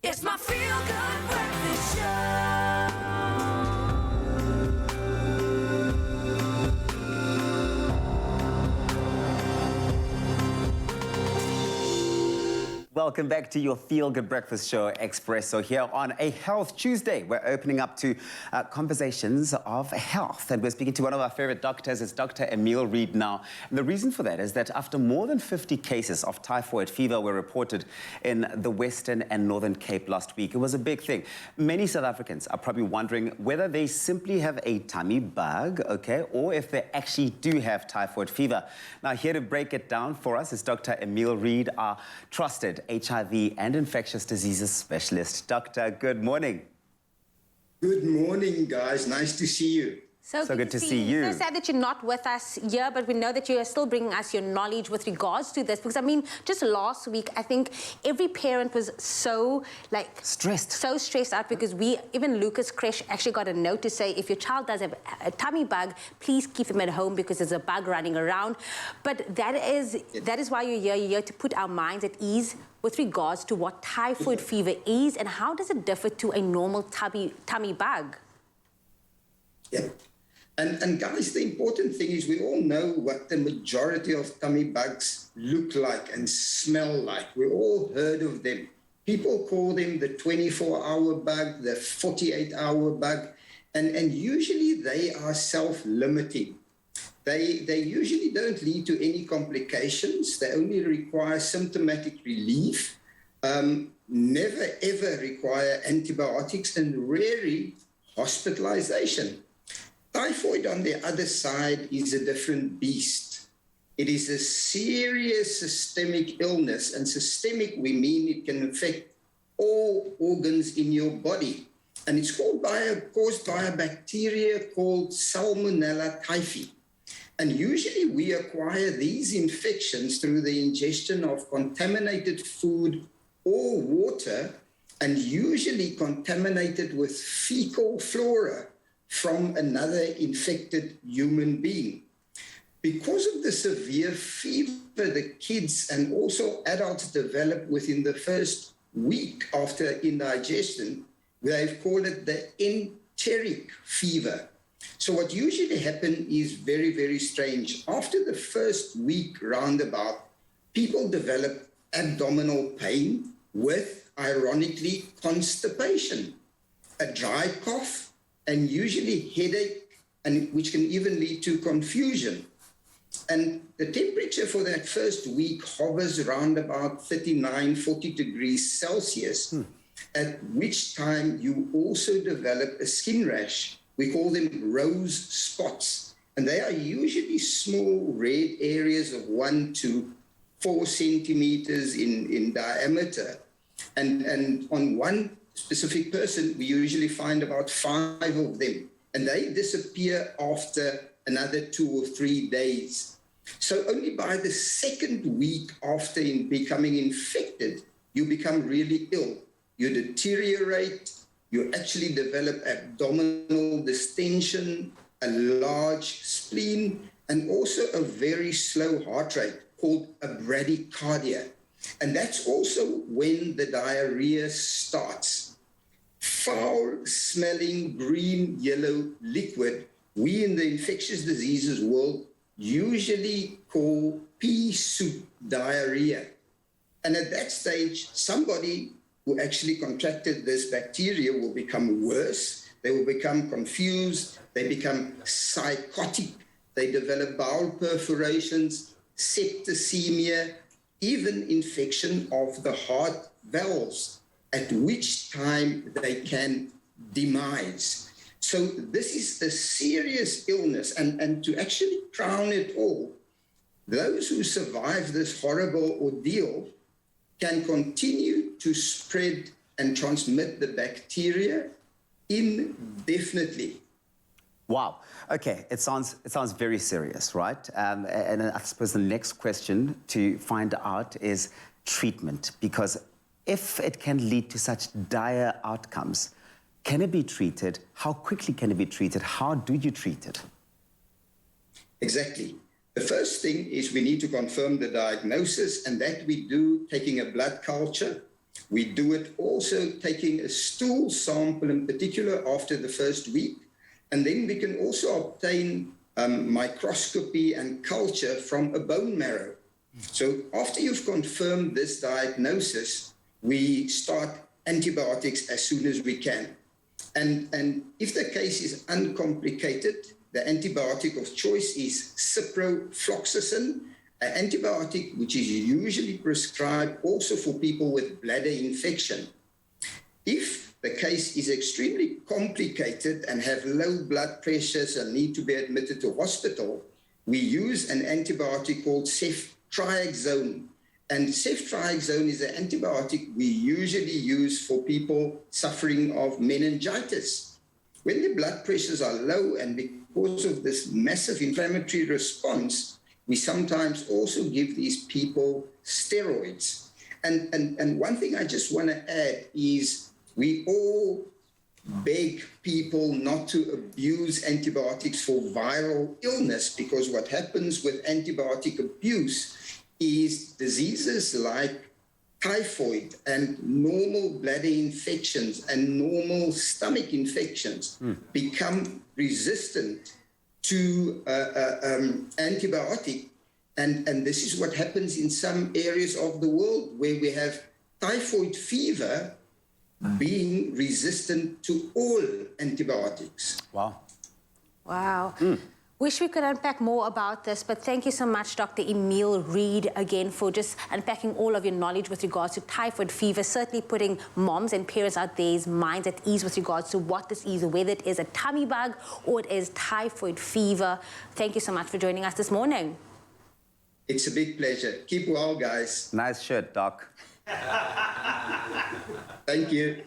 It's my feel-good breakfast show. Welcome back to your Feel Good Breakfast Show, Expresso, here on a Health Tuesday. We're opening up to conversations of health, and we're speaking to one of our favorite doctors. It's Dr. Emil Reed now. And the reason for that is that after more than 50 cases of typhoid fever were reported in the Western and Northern Cape last week, it was a big thing. Many South Africans are probably wondering whether they simply have a tummy bug, okay, or if they actually do have typhoid fever. Now, here to break it down for us is Dr. Emil Reed, our trusted HIV and infectious diseases specialist. Doctor, good morning. Good morning, guys. Nice to see you. So good to see you. So sad that you're not with us here, but we know that you are still bringing us your knowledge with regards to this. Because, I mean, just last week, I think every parent was so, so stressed out because even Lucas Kresh actually got a note to say, if your child does have a tummy bug, please keep them at home because there's a bug running around. But that is why you're here to put our minds at ease with regards to what typhoid fever is and how does it differ to a normal tummy bug? Yeah. And guys, the important thing is we all know what the majority of tummy bugs look like and smell like. We all heard of them. People call them the 24-hour bug, the 48-hour bug, and usually they are self-limiting. They usually don't lead to any complications. They only require symptomatic relief, never ever require antibiotics, and rarely hospitalization. Typhoid, on the other side, is a different beast. It is a serious systemic illness, and systemic, we mean it can affect all organs in your body. And it's caused by a bacteria called Salmonella typhi. And usually we acquire these infections through the ingestion of contaminated food or water, and usually contaminated with fecal flora from another infected human being. Because of the severe fever the kids and also adults develop within the first week after indigestion, they've called it the enteric fever. So what usually happens is very, very strange. After the first week roundabout, people develop abdominal pain with, ironically, constipation, a dry cough, and usually headache, and which can even lead to confusion. And the temperature for that first week hovers around about 39, 40 degrees Celsius, at which time you also develop a skin rash. We call them rose spots, and they are usually small red areas of 1 to 4 centimeters in diameter. And on one specific person, we usually find about 5 of them, and they disappear after another 2 or 3 days. So only by the second week after becoming infected, you become really ill. You deteriorate, you actually develop abdominal distension, a large spleen, and also a very slow heart rate called a bradycardia. And that's also when the diarrhea starts. Foul-smelling green-yellow liquid, we in the infectious diseases world usually call pea soup diarrhea. And at that stage, somebody who actually contracted this bacteria will become worse. They will become confused. They become psychotic. They develop bowel perforations, septicemia, even infection of the heart valves, at which time they can demise. So this is a serious illness, and to actually crown it all, those who survive this horrible ordeal can continue to spread and transmit the bacteria indefinitely. Wow. Okay, it sounds very serious, right? And I suppose the next question to find out is treatment, because if it can lead to such dire outcomes, can it be treated? How quickly can it be treated? How do you treat it? Exactly. The first thing is we need to confirm the diagnosis, and that we do taking a blood culture. We do it also taking a stool sample in particular after the first week. And then we can also obtain microscopy and culture from a bone marrow. So after you've confirmed this diagnosis, we start antibiotics as soon as we can. And if the case is uncomplicated, the antibiotic of choice is ciprofloxacin, an antibiotic which is usually prescribed also for people with bladder infection. If the case is extremely complicated and have low blood pressures and need to be admitted to hospital, we use an antibiotic called ceftriaxone. And ceftriaxone is an antibiotic we usually use for people suffering of meningitis. When the blood pressures are low and because of this massive inflammatory response, we sometimes also give these people steroids. And one thing I just want to add is we all beg people not to abuse antibiotics for viral illness, because what happens with antibiotic abuse is diseases like typhoid and normal bladder infections and normal stomach infections become resistant to antibiotic. And this is what happens in some areas of the world where we have typhoid fever being resistant to all antibiotics. Wow. Wow. Wish we could unpack more about this, but thank you so much, Dr. Emil Reed, again, for just unpacking all of your knowledge with regards to typhoid fever, certainly putting moms and parents out there's minds at ease with regards to what this is, whether it is a tummy bug or it is typhoid fever. Thank you so much for joining us this morning. It's a big pleasure. Keep well, guys. Nice shirt, Doc. Thank you.